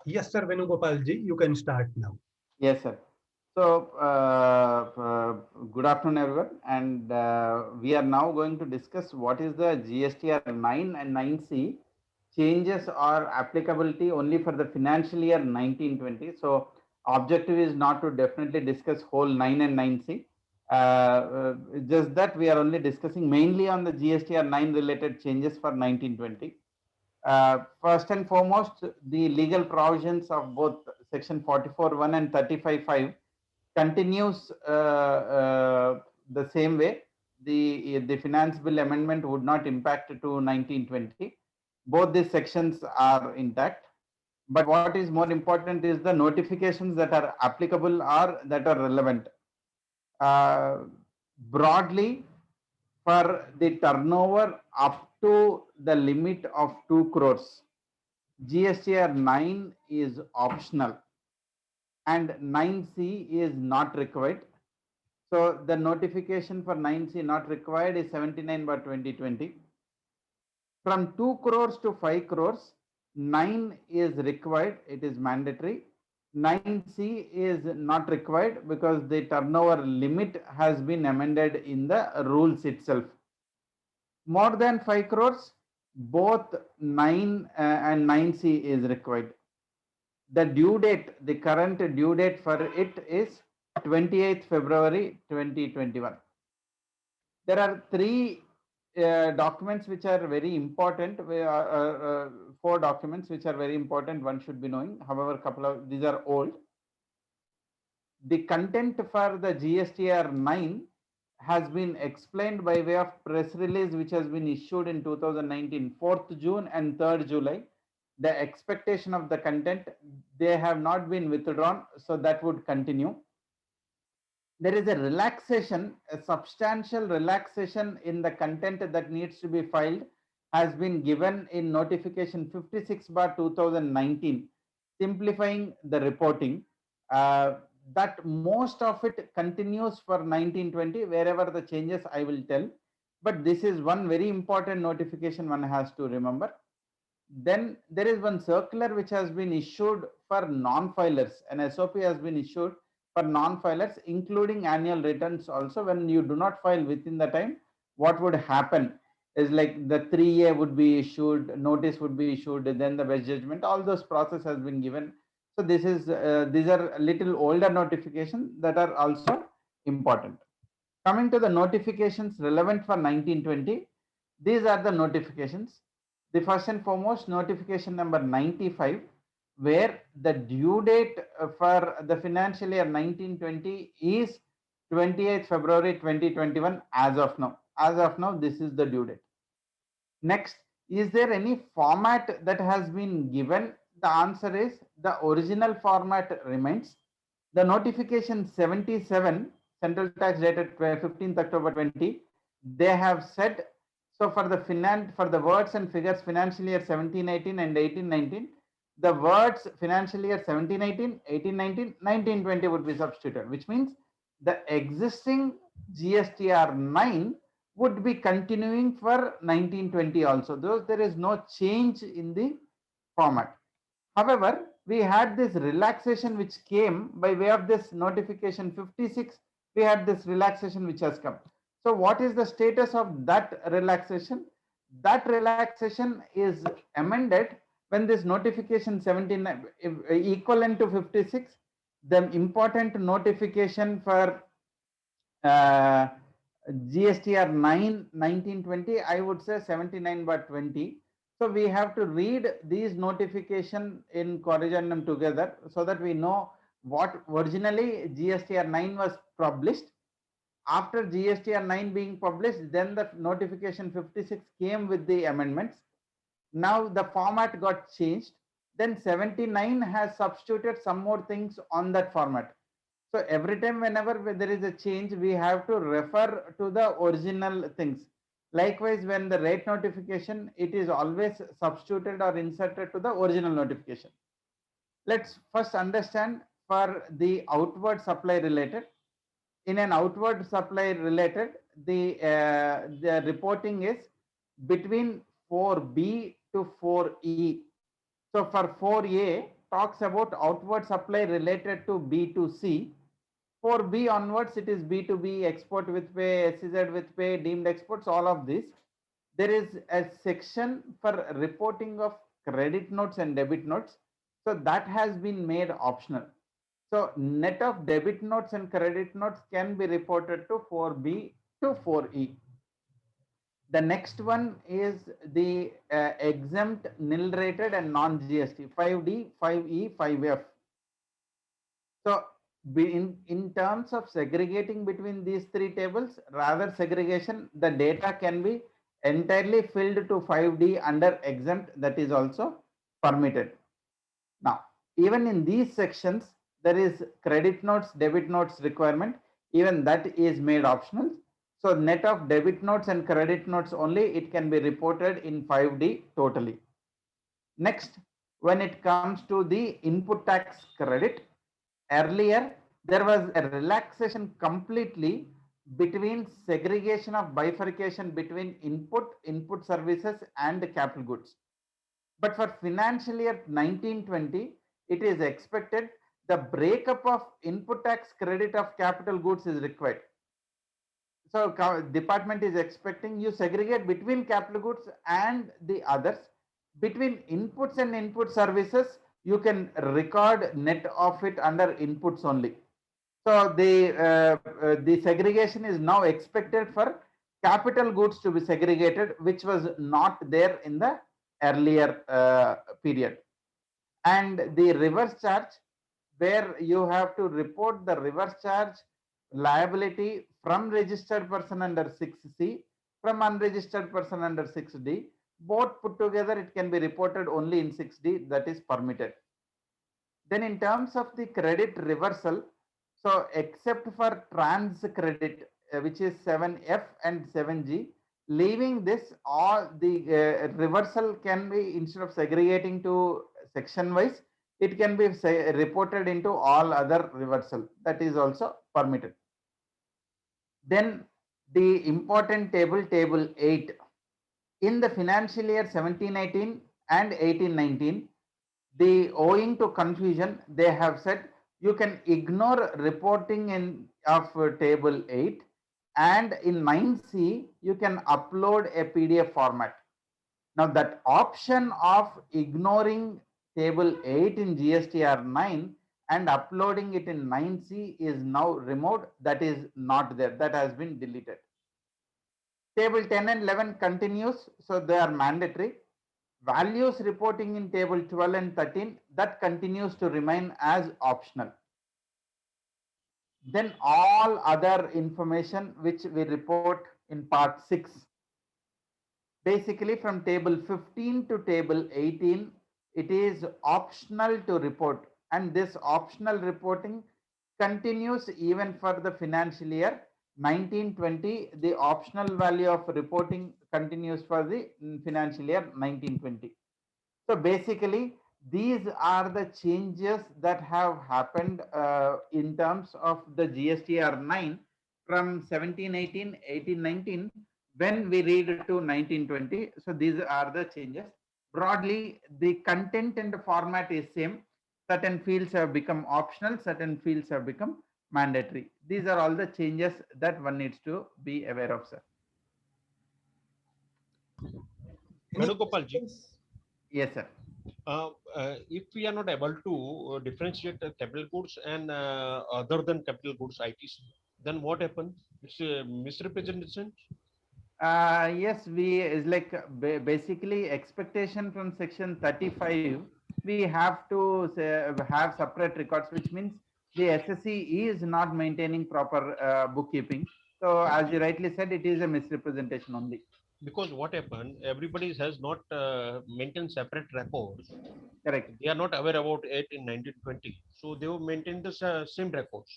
Yes, sir, Venugopal ji, you can start now. Yes, sir. So, good afternoon, everyone. And we are now going to discuss what is the GSTR 9 and 9C changes or applicability only for the financial year 1920. So, objective is not to definitely discuss whole 9 and 9C. Just that we are only discussing mainly on the GSTR 9 related changes for 1920. First and foremost, the legal provisions of both section 44(1) and 35(5) continues the same way. The finance bill amendment would not impact to 1920. Both these sections are intact. But what is more important is the notifications that are applicable or that are relevant. Uh, Broadly, for the turnover up to the limit of 2 crores, GSTR 9 is optional and 9C is not required. So the notification for 9C not required is 79 by 2020. From 2 crores to 5 crores, 9 is required, it is mandatory. 9C is not required because the turnover limit has been amended in the rules itself. More than 5 crores, both 9 and 9C is required. The due date, the current due date for it is 28th February 2021. There are three documents which are very important. Four documents which are very important. One should be knowing. However, couple of these are old. The content for the GSTR 9 has been explained by way of press release which has been issued in 2019, 4th June and 3rd July. The expectation of the content, they have not been withdrawn, so that would continue. There is a relaxation, a substantial relaxation in the content that needs to be filed has been given in notification 56 bar 2019, simplifying the reporting. That most of it continues for 1920, wherever the changes I will tell. But this is one very important notification one has to remember. Then there is one circular which has been issued for non-filers. An SOP has been issued for non-filers, including annual returns also. When you do not file within the time, what would happen is like the 3A would be issued, notice would be issued, then the best judgment, all those process has been given. So this is these are a little older notifications that are also important. Coming to the notifications relevant for 1920, these are the notifications. The first and foremost notification number 95, where the due date for the financial year 1920 is 28th February 2021 as of now. As of now, this is the due date. Next, is there any format that has been given? The answer is the original format remains. The notification 77, central tax dated 15th October 20, they have said, so for the words and figures financial year 1718 and 1819, the words financial year 1718, 1819, 1920 would be substituted, which means the existing GSTR 9 would be continuing for 1920 also, though there is no change in the format. However, we had this relaxation which came by way of this notification 56. We had this relaxation which has come. So what is the status of that relaxation? That relaxation is amended when this notification 79 equivalent to 56, the important notification for uh, GSTR 9 1920, I would say 79 by 20. So we have to read these notification in corrigendum together so that we know what originally GSTR 9 was published. After GSTR 9 being published, then the notification 56 came with the amendments. Now the format got changed. Then 79 has substituted some more things on that format. So every time whenever there is a change, we have to refer to the original things. Likewise, when the rate notification, it is always substituted or inserted to the original notification. Let's first understand for the outward supply related. In an outward supply related, the reporting is between 4B to 4E. So for 4A, talks about outward supply related to B2C. For B onwards, it is B2B, export with pay, SEZ with pay, deemed exports, all of this. There is a section for reporting of credit notes and debit notes. So that has been made optional. So net of debit notes and credit notes can be reported to 4B to 4E. The next one is the exempt, nil rated and non-GST, 5D, 5E, 5F. So in terms of segregating between these three tables, rather segregation, the data can be entirely filled to 5D under exempt, that is also permitted. Now, even in these sections, there is credit notes, debit notes requirement, even that is made optional. So net of debit notes and credit notes only, it can be reported in 5D totally. Next, when it comes to the input tax credit, earlier there was a relaxation completely between segregation of bifurcation between input services and capital goods. But for financial year 1920, it is expected the breakup of input tax credit of capital goods is required. So department is expecting you segregate between capital goods and the others. Between inputs and input services, you can record net of it under inputs only. So the segregation is now expected for capital goods to be segregated, which was not there in the earlier period. And the reverse charge, where you have to report the reverse charge liability from registered person under 6C, from unregistered person under 6D, both put together, it can be reported only in 6D, that is permitted. Then in terms of the credit reversal, so except for trans credit, which is 7F and 7G, leaving this, all the reversal can be, instead of segregating to section wise, it can be reported into all other reversal, that is also permitted. Then the important table, table 8, in the financial year 1718 and 1819, the owing to confusion, they have said you can ignore reporting in of table 8, and in 9C you can upload a PDF format. Now that option of ignoring table 8 in GSTR 9 and uploading it in 9C is now removed. That is not there, that has been deleted. Table 10 and 11 continues, so they are mandatory. Values reporting in table 12 and 13, that continues to remain as optional. Then all other information which we report in part 6, basically from table 15 to table 18, it is optional to report, and this optional reporting continues even for the financial year 1920. The optional value of reporting continues for the financial year 1920. So basically, these are the changes that have happened in terms of the GSTR 9 from 1718, 1819, when we read to 1920. So these are the changes. Broadly, the content and the format is same. Certain fields have become optional, certain fields have become mandatory. These are all the changes that one needs to be aware of, sir. Venugopal ji. Yes, sir. If we are not able to differentiate capital goods and other than capital goods ITC, then what happens? It's a misrepresentation. Yes, we is like basically expectation from section 35. We have to have separate records, which means the SSC is not maintaining proper bookkeeping. So, as you rightly said, it is a misrepresentation only. Because what happened, everybody has not maintained separate records. Correct. They are not aware about it in 1920. So they will maintain the same records.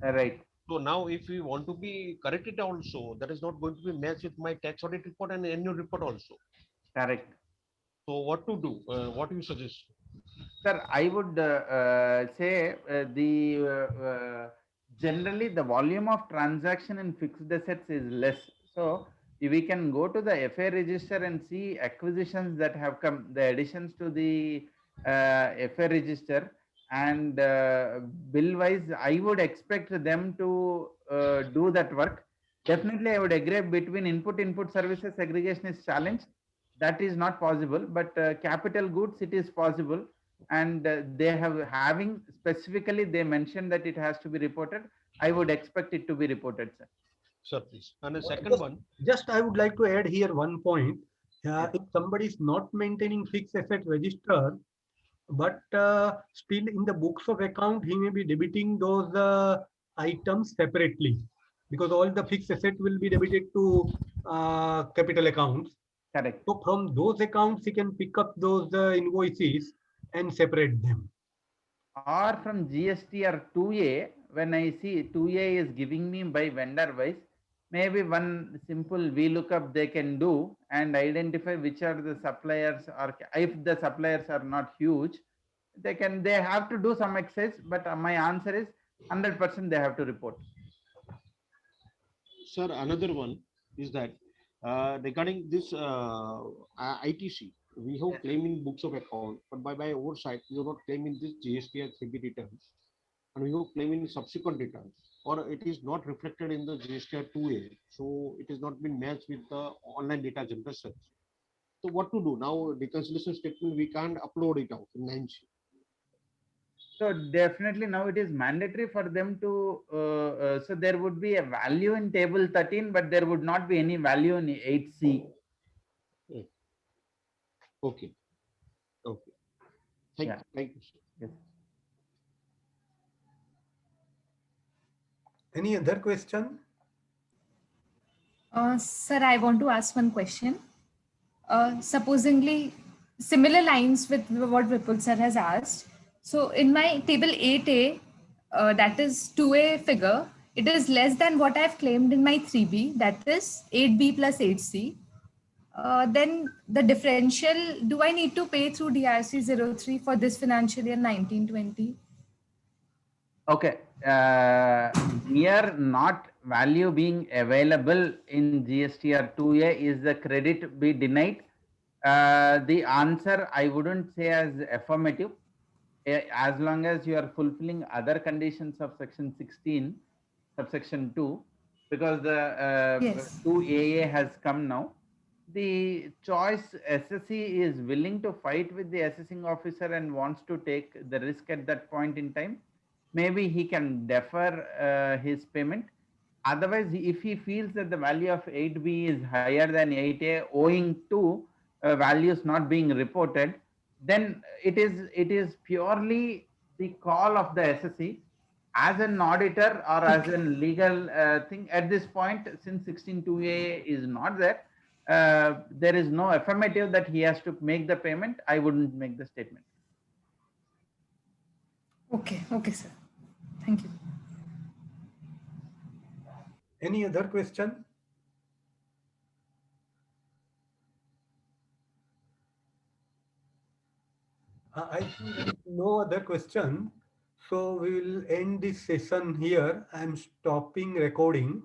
Right. So now if we want to be corrected also, that is not going to be matched with my tax audit report and annual report also. Correct. So what to do? What do you suggest? Sir, I would say generally the volume of transaction in fixed assets is less. So we can go to the FA register and see acquisitions that have come, the additions to the FA register, and bill wise, I would expect them to do that work. Definitely, I would agree between input services segregation is challenged. That is not possible, but capital goods, it is possible. And they have having specifically, they mentioned that it has to be reported. I would expect it to be reported, sir. Sir, please. And the second Just, one, just I would like to add here one point. Yes. If somebody is not maintaining fixed asset register, but still in the books of account, he may be debiting those items separately, because all the fixed asset will be debited to capital accounts. Correct. So from those accounts, he can pick up those invoices and separate them. Or from GSTR 2A, when I see 2A is giving me by vendor wise, maybe one simple VLOOKUP they can do and identify which are the suppliers, or if the suppliers are not huge, they have to do some exercise, but my answer is 100% they have to report. sir, another one is that regarding this ITC, we have Yes. claim in books of account, but by oversight, we have not claim in this GST and 3B returns, and we have claim in subsequent returns, or it is not reflected in the GSTR 2A, so it has not been matched with the online data generation. So what to do now? Reconciliation statement we can't upload it out in 9C. So definitely now it is mandatory for them to, so there would be a value in table 13, but there would not be any value in 8C. Okay. Okay. Thank Yeah. Thank you, sir. Yes. Any other question? Sir, I want to ask one question. Supposingly, similar lines with what Vipul sir has asked. So in my table 8A, that is 2A figure, it is less than what I've claimed in my 3B, that is 8B plus 8C. Then the differential, do I need to pay through DRC 03 for this financial year 1920? Okay. Here, not value being available in GSTR 2A is the credit be denied. The answer I wouldn't say as affirmative, as long as you are fulfilling other conditions of section 16, subsection 2, because the Yes. 2AA has come now. The choice SSC is willing to fight with the assessing officer and wants to take the risk at that point in time. Maybe he can defer his payment. Otherwise, if he feels that the value of 8B is higher than 8A owing to values not being reported, then it is purely the call of the SSC as an auditor or as a legal thing. At this point, since 16.2A is not there, there is no affirmative that he has to make the payment. I wouldn't make the statement. Okay, okay, sir. Thank you. Any other question? I think there is no other question. So we will end this session here. I am stopping recording.